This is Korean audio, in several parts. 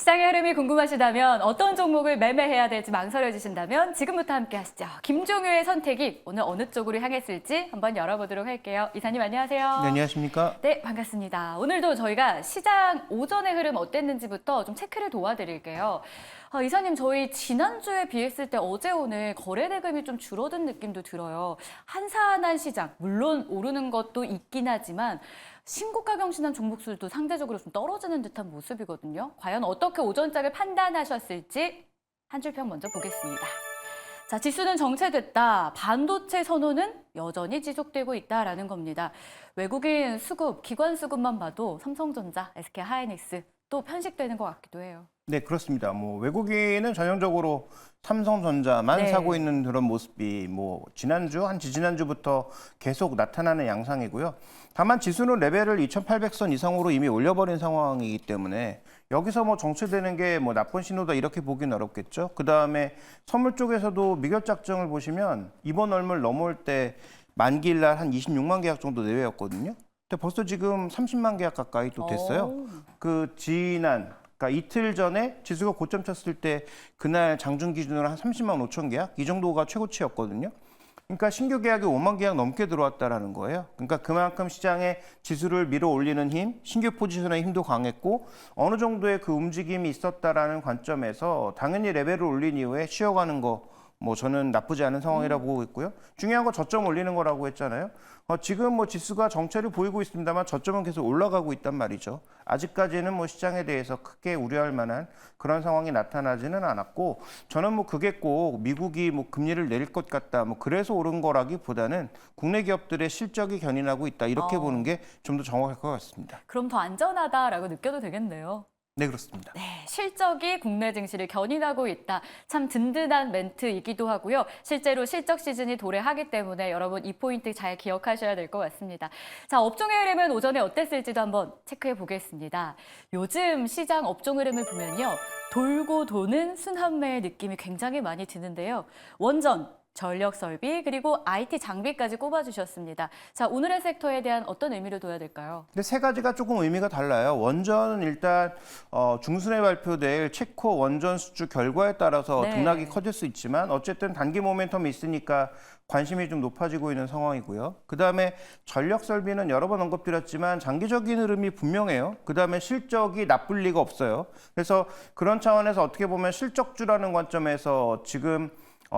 시장의 흐름이 궁금하시다면 어떤 종목을 매매해야 될지 망설여지신다면 지금부터 함께 하시죠. 김종효의 선택이 오늘 어느 쪽으로 향했을지 한번 열어보도록 할게요. 이사님 안녕하세요. 네, 안녕하십니까? 네, 반갑습니다. 오늘도 저희가 시장 오전의 흐름 어땠는지부터 좀 체크를 도와드릴게요. 이사님, 저희 지난주에 비했을 때 어제 오늘 거래 대금이 좀 줄어든 느낌도 들어요. 한산한 시장, 물론 오르는 것도 있긴 하지만 신고가 경신한 종목수도 상대적으로 좀 떨어지는 듯한 모습이거든요. 과연 어떻게 오전장을 판단하셨을지 한 줄 평 먼저 보겠습니다. 자, 지수는 정체됐다. 반도체 선호는 여전히 지속되고 있다라는 겁니다. 외국인 수급, 기관 수급만 봐도 삼성전자, SK 하이닉스 또 편식되는 것 같기도 해요. 네, 그렇습니다. 외국인은 전형적으로 삼성전자만 사고 있는 그런 모습이 지난주, 한 지지난주부터 계속 나타나는 양상이고요. 다만 지수는 레벨을 2,800선 이상으로 이미 올려버린 상황이기 때문에 여기서 정체되는 게 나쁜 신호다 이렇게 보기는 어렵겠죠. 그 다음에 선물 쪽에서도 미결 작정을 보시면 이번 월물 넘어올 때 만기일 날 한 26만 계약 정도 내외였거든요. 근데 벌써 지금 30만 계약 가까이 또 됐어요. 그러니까 이틀 전에 지수가 고점 쳤을 때 그날 장중 기준으로 한 30만 5천 계약 이 정도가 최고치였거든요. 그러니까 신규 계약이 5만 계약 넘게 들어왔다라는 거예요. 그러니까 그만큼 시장에 지수를 밀어 올리는 힘, 신규 포지션의 힘도 강했고 어느 정도의 그 움직임이 있었다라는 관점에서 당연히 레벨을 올린 이후에 쉬어가는 거 저는 나쁘지 않은 상황이라고 보고 있고요. 중요한 건 저점 올리는 거라고 했잖아요. 지금 지수가 정체를 보이고 있습니다만 저점은 계속 올라가고 있단 말이죠. 아직까지는 시장에 대해서 크게 우려할 만한 그런 상황이 나타나지는 않았고 저는 그게 꼭 미국이 금리를 내릴 것 같다 그래서 오른 거라기보다는 국내 기업들의 실적이 견인하고 있다 이렇게 보는 게 좀 더 정확할 것 같습니다. 그럼 더 안전하다라고 느껴도 되겠네요. 네, 그렇습니다. 네, 실적이 국내 증시를 견인하고 있다. 참 든든한 멘트이기도 하고요. 실제로 실적 시즌이 도래하기 때문에 여러분 이 포인트 잘 기억하셔야 될 것 같습니다. 자, 업종의 흐름은 오전에 어땠을지도 한번 체크해 보겠습니다. 요즘 시장 업종 흐름을 보면요. 돌고 도는 순환매의 느낌이 굉장히 많이 드는데요. 원전, 전력 설비, 그리고 IT 장비까지 꼽아주셨습니다. 자, 오늘의 섹터에 대한 어떤 의미를 둬야 될까요? 근데 세 가지가 조금 의미가 달라요. 원전은 일단 중순에 발표될 체코 원전 수주 결과에 따라서 등락이 커질 수 있지만 어쨌든 단기 모멘텀이 있으니까 관심이 좀 높아지고 있는 상황이고요. 그다음에 전력 설비는 여러 번 언급드렸지만 장기적인 흐름이 분명해요. 그다음에 실적이 나쁠 리가 없어요. 그래서 그런 차원에서 어떻게 보면 실적주라는 관점에서 지금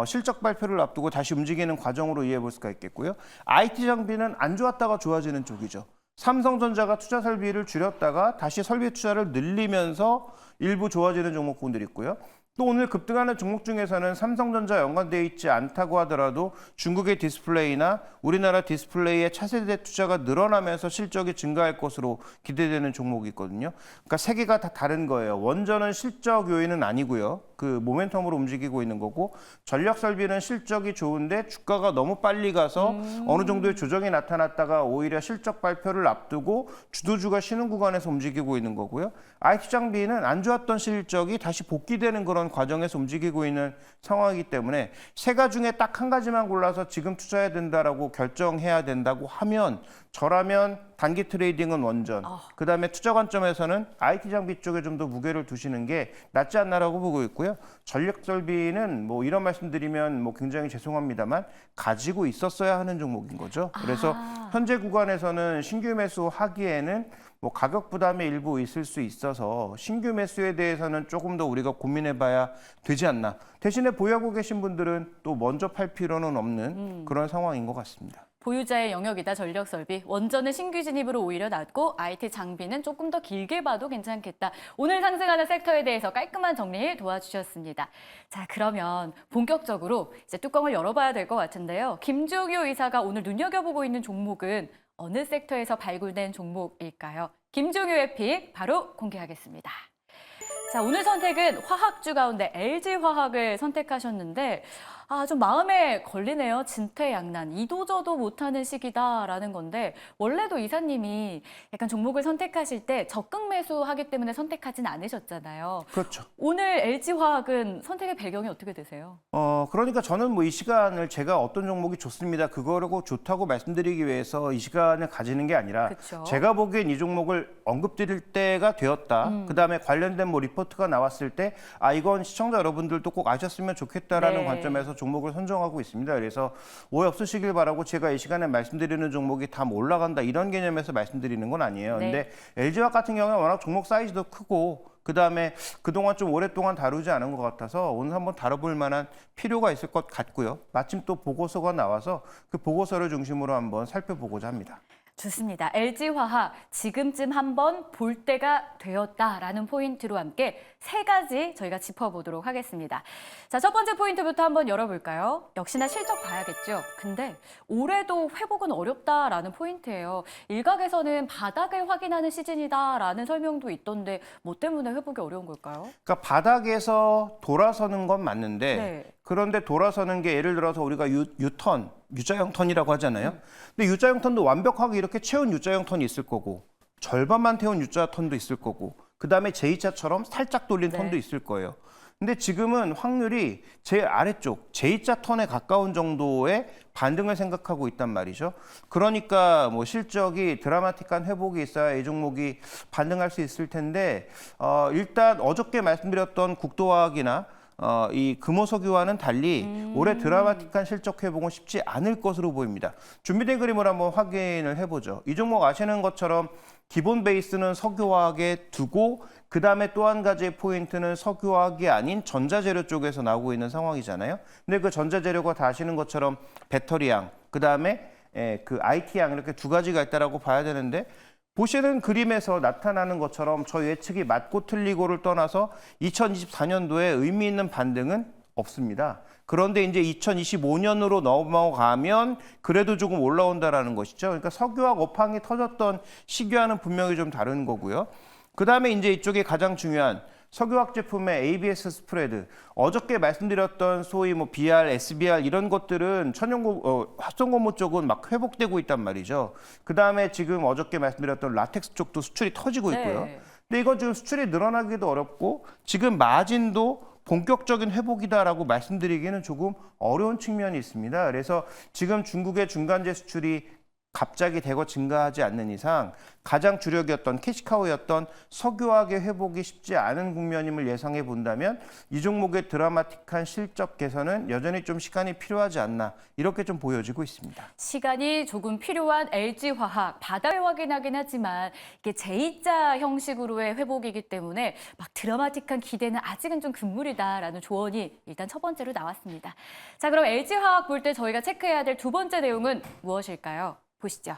실적 발표를 앞두고 다시 움직이는 과정으로 이해해 볼 수가 있겠고요. IT 장비는 안 좋았다가 좋아지는 쪽이죠. 삼성전자가 투자 설비를 줄였다가 다시 설비 투자를 늘리면서 일부 좋아지는 종목군들이 있고요. 또 오늘 급등하는 종목 중에서는 삼성전자 연관되어 있지 않다고 하더라도 중국의 디스플레이나 우리나라 디스플레이의 차세대 투자가 늘어나면서 실적이 증가할 것으로 기대되는 종목이 있거든요. 그러니까 세 개가 다 다른 거예요. 원전은 실적 요인은 아니고요. 그 모멘텀으로 움직이고 있는 거고 전력 설비는 실적이 좋은데 주가가 너무 빨리 가서 어느 정도의 조정이 나타났다가 오히려 실적 발표를 앞두고 주도주가 쉬는 구간에서 움직이고 있는 거고요. IT 장비는 안 좋았던 실적이 다시 복귀되는 그런 과정에서 움직이고 있는 상황이기 때문에 세 가지 중에 딱 한 가지만 골라서 지금 투자해야 된다라고 결정해야 된다고 하면 저라면 단기 트레이딩은 원전, 그다음에 투자 관점에서는 IT 장비 쪽에 좀 더 무게를 두시는 게 낫지 않나라고 보고 있고요. 전력 설비는 이런 말씀드리면 굉장히 죄송합니다만 가지고 있었어야 하는 종목인 거죠. 그래서 현재 구간에서는 신규 매수하기에는 가격 부담이 일부 있을 수 있어서 신규 매수에 대해서는 조금 더 우리가 고민해봐야 되지 않나. 대신에 보유하고 계신 분들은 또 먼저 팔 필요는 없는 그런 상황인 것 같습니다. 보유자의 영역이다 전력 설비. 원전은 신규 진입으로 오히려 낮고 IT 장비는 조금 더 길게 봐도 괜찮겠다. 오늘 상승하는 섹터에 대해서 깔끔한 정리 도와주셨습니다. 자, 그러면 본격적으로 이제 뚜껑을 열어봐야 될 것 같은데요. 김종효 이사가 오늘 눈여겨보고 있는 종목은 어느 섹터에서 발굴된 종목일까요? 김종효의 픽 바로 공개하겠습니다. 자, 오늘 선택은 화학주 가운데 LG화학을 선택하셨는데 좀 마음에 걸리네요. 진퇴양난, 이도저도 못하는 시기다라는 건데 원래도 이사님이 약간 종목을 선택하실 때 적극 매수하기 때문에 선택하진 않으셨잖아요. 그렇죠. 오늘 LG화학은 선택의 배경이 어떻게 되세요? 그러니까 저는 뭐 이 시간을 제가 어떤 종목이 좋습니다. 그거라고 좋다고 말씀드리기 위해서 이 시간을 가지는 게 아니라 그쵸. 제가 보기엔 이 종목을 언급드릴 때가 되었다. 그다음에 관련된 뭐 리포트가 나왔을 때 이건 시청자 여러분들도 꼭 아셨으면 좋겠다라는 네. 관점에서 종목을 선정하고 있습니다. 그래서 오해 없으시길 바라고 제가 이 시간에 말씀드리는 종목이 다 올라간다 이런 개념에서 말씀드리는 건 아니에요. 네. 근데 LG화학 같은 경우는 워낙 종목 사이즈도 크고 그다음에 그동안 좀 오랫동안 다루지 않은 것 같아서 오늘 한번 다뤄볼 만한 필요가 있을 것 같고요. 마침 또 보고서가 나와서 그 보고서를 중심으로 한번 살펴보고자 합니다. 좋습니다. LG화학 지금쯤 한번 볼 때가 되었다라는 포인트로 함께 세 가지 저희가 짚어보도록 하겠습니다. 자, 첫 번째 포인트부터 한번 열어볼까요? 역시나 실적 봐야겠죠. 근데 올해도 회복은 어렵다라는 포인트예요. 일각에서는 바닥을 확인하는 시즌이다라는 설명도 있던데 뭐 때문에 회복이 어려운 걸까요? 그러니까 바닥에서 돌아서는 건 맞는데 네. 그런데 돌아서는 게 예를 들어서 우리가 유턴, U자형 턴이라고 하잖아요. 근데 U자형 턴도 완벽하게 이렇게 채운 U자형 턴이 있을 거고 절반만 태운 U자 턴도 있을 거고 그다음에 J자처럼 살짝 돌린 네. 턴도 있을 거예요. 근데 지금은 확률이 제일 아래쪽 J자 턴에 가까운 정도의 반등을 생각하고 있단 말이죠. 그러니까 뭐 실적이 드라마틱한 회복이 있어야 이 종목이 반등할 수 있을 텐데 일단 어저께 말씀드렸던 국도화학이나 이 금호석유와는 달리 올해 드라마틱한 실적 회복은 쉽지 않을 것으로 보입니다. 준비된 그림을 한번 확인을 해보죠. 이 종목 아시는 것처럼 기본 베이스는 석유화학에 두고 그다음에 또 한 가지의 포인트는 석유화학이 아닌 전자재료 쪽에서 나오고 있는 상황이잖아요. 근데 그 전자재료가 다 아시는 것처럼 배터리양, 그다음에 그 IT양 이렇게 두 가지가 있다라고 봐야 되는데 보시는 그림에서 나타나는 것처럼 저 예측이 맞고 틀리고를 떠나서 2024년도에 의미 있는 반등은 없습니다. 그런데 이제 2025년으로 넘어가면 그래도 조금 올라온다라는 것이죠. 그러니까 석유화학 업황이 터졌던 시기와는 분명히 좀 다른 거고요. 그다음에 이제 이쪽에 가장 중요한 석유화학 제품의 ABS 스프레드. 어저께 말씀드렸던 소위 뭐 BR, SBR 이런 것들은 합성고무 쪽은 막 회복되고 있단 말이죠. 그다음에 지금 어저께 말씀드렸던 라텍스 쪽도 수출이 터지고 있고요. 네. 근데 이건 지금 수출이 늘어나기도 어렵고 지금 마진도 본격적인 회복이다라고 말씀드리기는 조금 어려운 측면이 있습니다. 그래서 지금 중국의 중간재 수출이 갑자기 대거 증가하지 않는 이상 가장 주력이었던 캐시카우였던 석유화학의 회복이 쉽지 않은 국면임을 예상해 본다면 이 종목의 드라마틱한 실적 개선은 여전히 좀 시간이 필요하지 않나 이렇게 좀 보여지고 있습니다. 시간이 조금 필요한 LG화학 바닥을 확인하긴 하지만 이게 J자 형식으로의 회복이기 때문에 막 드라마틱한 기대는 아직은 좀 금물이다라는 조언이 일단 첫 번째로 나왔습니다. 자, 그럼 LG화학 볼 때 저희가 체크해야 될 두 번째 내용은 무엇일까요? 보시죠.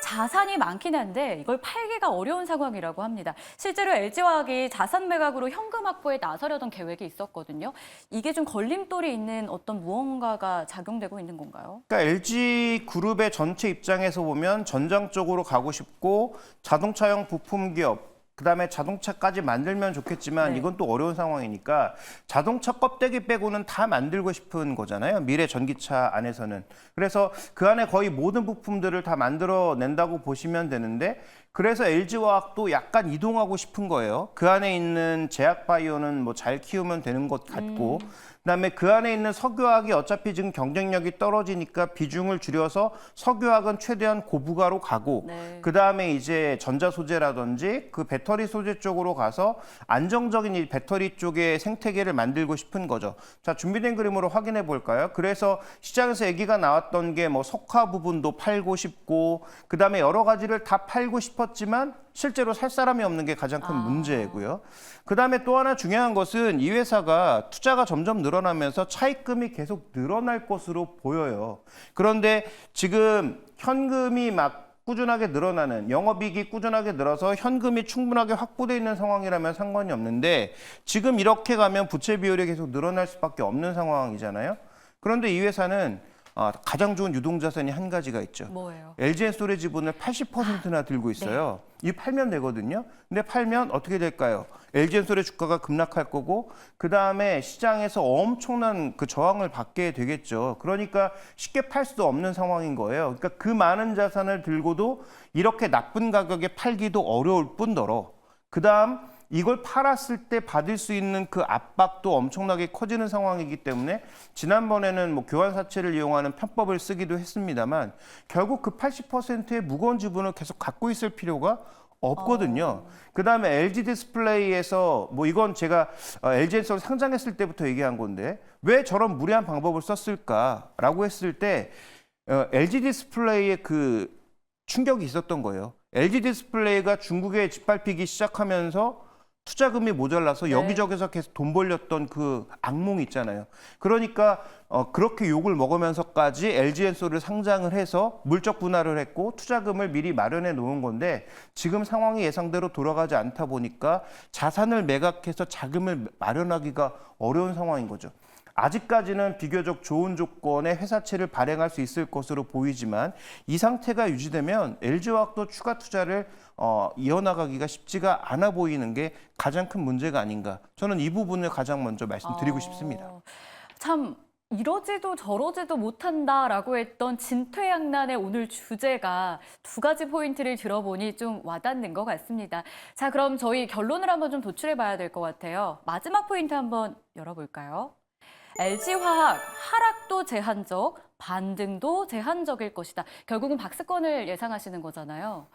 자산이 많긴 한데 이걸 팔기가 어려운 상황이라고 합니다. 실제로 LG화학이 자산 매각으로 현금 확보에 나서려던 계획이 있었거든요. 이게 좀 걸림돌이 있는 어떤 무언가가 작용되고 있는 건가요? 그러니까 LG그룹의 전체 입장에서 보면 전장 쪽으로 가고 싶고 자동차용 부품 기업 그다음에 자동차까지 만들면 좋겠지만 네. 이건 또 어려운 상황이니까 자동차 껍데기 빼고는 다 만들고 싶은 거잖아요. 미래 전기차 안에서는. 그래서 그 안에 거의 모든 부품들을 다 만들어낸다고 보시면 되는데 그래서 LG화학도 약간 이동하고 싶은 거예요. 그 안에 있는 제약바이오는 뭐 잘 키우면 되는 것 같고 그다음에 그 안에 있는 석유화학이 어차피 지금 경쟁력이 떨어지니까 비중을 줄여서 석유화학은 최대한 고부가로 가고 네. 그다음에 이제 전자 소재라든지 그 배터리 소재 쪽으로 가서 안정적인 이 배터리 쪽의 생태계를 만들고 싶은 거죠. 자, 준비된 그림으로 확인해 볼까요? 그래서 시장에서 얘기가 나왔던 게 뭐 석화 부분도 팔고 싶고 그다음에 여러 가지를 다 팔고 싶었지만 실제로 살 사람이 없는 게 가장 큰 문제고요. 그다음에 또 하나 중요한 것은 이 회사가 투자가 점점 늘어나면서 차입금이 계속 늘어날 것으로 보여요. 그런데 지금 현금이 막 꾸준하게 늘어나는 영업이익이 꾸준하게 늘어서 현금이 충분하게 확보되어 있는 상황이라면 상관이 없는데 지금 이렇게 가면 부채 비율이 계속 늘어날 수밖에 없는 상황이잖아요. 그런데 이 회사는 가장 좋은 유동자산이 한 가지가 있죠. 뭐예요? LG엔솔의 지분을 80%나 들고 있어요. 이 팔면 되거든요. 근데 팔면 어떻게 될까요? LG엔솔의 주가가 급락할 거고 그다음에 시장에서 엄청난 그 저항을 받게 되겠죠. 그러니까 쉽게 팔 수 없는 상황인 거예요. 그러니까 그 많은 자산을 들고도 이렇게 나쁜 가격에 팔기도 어려울 뿐더러 그다음 이걸 팔았을 때 받을 수 있는 그 압박도 엄청나게 커지는 상황이기 때문에 지난번에는 뭐 교환 사채를 이용하는 편법을 쓰기도 했습니다만 결국 그 80%의 무거운 지분을 계속 갖고 있을 필요가 없거든요. 그다음에 LG 디스플레이에서 뭐 이건 제가 LG에서 상장했을 때부터 얘기한 건데 왜 저런 무리한 방법을 썼을까라고 했을 때 LG 디스플레이의 그 충격이 있었던 거예요. LG 디스플레이가 중국에 짓밟히기 시작하면서 투자금이 모자라서 여기저기서 계속 돈 벌렸던 그 악몽 있잖아요. 그러니까 그렇게 욕을 먹으면서까지 LG엔솔을 상장을 해서 물적 분할을 했고 투자금을 미리 마련해 놓은 건데 지금 상황이 예상대로 돌아가지 않다 보니까 자산을 매각해서 자금을 마련하기가 어려운 상황인 거죠. 아직까지는 비교적 좋은 조건의 회사채를 발행할 수 있을 것으로 보이지만 이 상태가 유지되면 LG화학도 추가 투자를 이어나가기가 쉽지가 않아 보이는 게 가장 큰 문제가 아닌가. 저는 이 부분을 가장 먼저 말씀드리고 싶습니다. 참 이러지도 저러지도 못한다라고 했던 진퇴양난의 오늘 주제가 두 가지 포인트를 들어보니 좀 와닿는 것 같습니다. 자, 그럼 저희 결론을 한번 좀 도출해 봐야 될 것 같아요. 마지막 포인트 한번 열어볼까요? LG화학 하락도 제한적, 반등도 제한적일 것이다. 결국은 박스권을 예상하시는 거잖아요.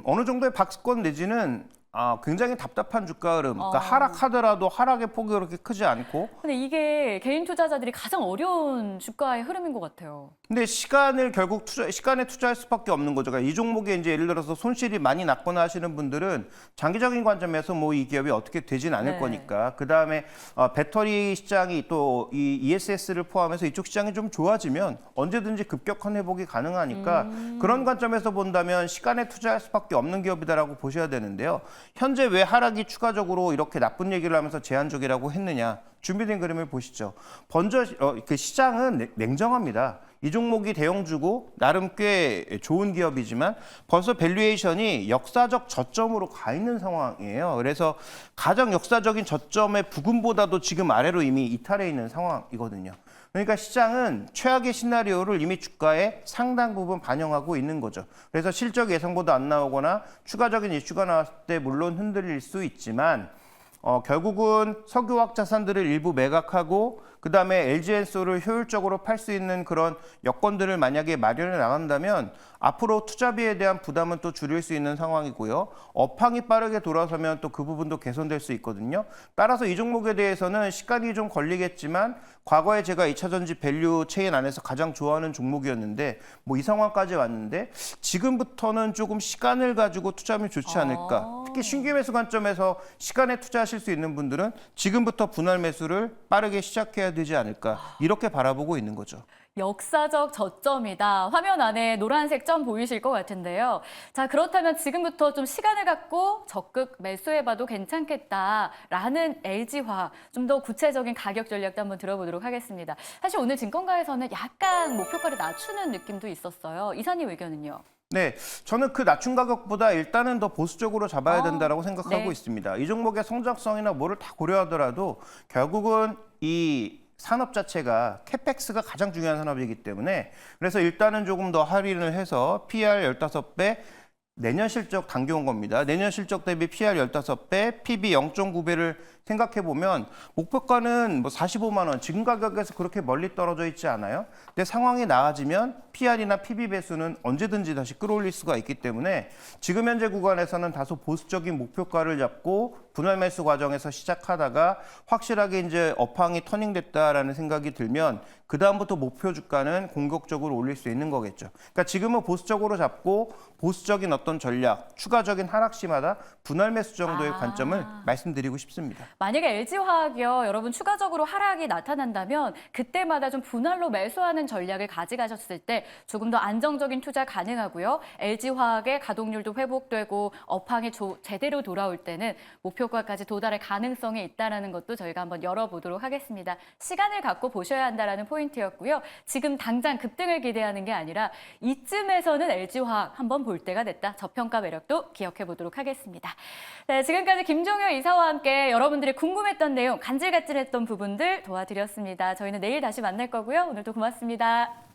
어느 정도의 박스권 내지는 굉장히 답답한 주가 흐름. 그러니까 하락하더라도 하락의 폭이 그렇게 크지 않고. 근데 이게 개인 투자자들이 가장 어려운 주가의 흐름인 것 같아요. 근데 시간을 결국 시간에 투자할 수밖에 없는 거죠. 그러니까 이 종목에 이제 예를 들어서 손실이 많이 났거나 하시는 분들은 장기적인 관점에서 뭐 이 기업이 어떻게 되진 않을 거니까. 그 다음에 배터리 시장이 또 이 ESS를 포함해서 이쪽 시장이 좀 좋아지면 언제든지 급격한 회복이 가능하니까 그런 관점에서 본다면 시간에 투자할 수밖에 없는 기업이다라고 보셔야 되는데요. 현재 왜 하락이 추가적으로 이렇게 나쁜 얘기를 하면서 제한적이라고 했느냐. 준비된 그림을 보시죠. 먼저 그 시장은 냉정합니다. 이 종목이 대형주고 나름 꽤 좋은 기업이지만 벌써 밸류에이션이 역사적 저점으로 가 있는 상황이에요. 그래서 가장 역사적인 저점의 부근보다도 지금 아래로 이미 이탈해 있는 상황이거든요. 그러니까 시장은 최악의 시나리오를 이미 주가에 상당 부분 반영하고 있는 거죠. 그래서 실적 예상보다 안 나오거나 추가적인 이슈가 나왔을 때 물론 흔들릴 수 있지만 결국은 석유화학 자산들을 일부 매각하고 그다음에 LG엔솔을 효율적으로 팔 수 있는 그런 여건들을 만약에 마련해 나간다면 앞으로 투자비에 대한 부담은 또 줄일 수 있는 상황이고요. 업황이 빠르게 돌아서면 또 그 부분도 개선될 수 있거든요. 따라서 이 종목에 대해서는 시간이 좀 걸리겠지만 과거에 제가 2차전지 밸류 체인 안에서 가장 좋아하는 종목이었는데 뭐 이 상황까지 왔는데 지금부터는 조금 시간을 가지고 투자하면 좋지 않을까. 특히 신규 매수 관점에서 시간에 투자하실 수 있는 분들은 지금부터 분할 매수를 빠르게 시작해야 되지 않을까. 이렇게 바라보고 있는 거죠. 역사적 저점이다. 화면 안에 노란색 점 보이실 것 같은데요. 자, 그렇다면 지금부터 좀 시간을 갖고 적극 매수해봐도 괜찮겠다라는 LG화학 좀 더 구체적인 가격 전략도 한번 들어보도록 하겠습니다. 사실 오늘 증권가에서는 약간 목표가를 낮추는 느낌도 있었어요. 이사님 의견은요? 네, 저는 그 낮춘 가격보다 일단은 더 보수적으로 잡아야 된다라고 생각하고 네. 있습니다. 이 종목의 성장성이나 뭐를 다 고려하더라도 결국은 이 산업 자체가 캐펙스가 가장 중요한 산업이기 때문에 그래서 일단은 조금 더 할인을 해서 PR 15배, 내년 실적 당겨온 겁니다. 내년 실적 대비 PR 15배, PB 0.9배를 생각해보면 목표가는 뭐 45만 원, 지금 가격에서 그렇게 멀리 떨어져 있지 않아요. 근데 상황이 나아지면 PR이나 PB 배수는 언제든지 다시 끌어올릴 수가 있기 때문에 지금 현재 구간에서는 다소 보수적인 목표가를 잡고 분할 매수 과정에서 시작하다가 확실하게 이제 업황이 터닝됐다라는 생각이 들면 그 다음부터 목표 주가는 공격적으로 올릴 수 있는 거겠죠. 그러니까 지금은 보수적으로 잡고 보수적인 어떤 전략, 추가적인 하락 시마다 분할 매수 정도의 관점을 말씀드리고 싶습니다. 만약에 LG화학이요, 여러분 추가적으로 하락이 나타난다면 그때마다 좀 분할로 매수하는 전략을 가져가셨을 때 조금 더 안정적인 투자 가능하고요. LG화학의 가동률도 회복되고 업황이 제대로 돌아올 때는 목표가까지 도달할 가능성이 있다는 것도 저희가 한번 열어보도록 하겠습니다. 시간을 갖고 보셔야 한다는 포인트였고요. 지금 당장 급등을 기대하는 게 아니라 이쯤에서는 LG화학 한번 볼 때가 됐다. 저평가 매력도 기억해 보도록 하겠습니다. 네, 지금까지 김종효 이사와 함께 여러분들이 궁금했던 내용, 간질간질했던 부분들 도와드렸습니다. 저희는 내일 다시 만날 거고요. 오늘도 고맙습니다.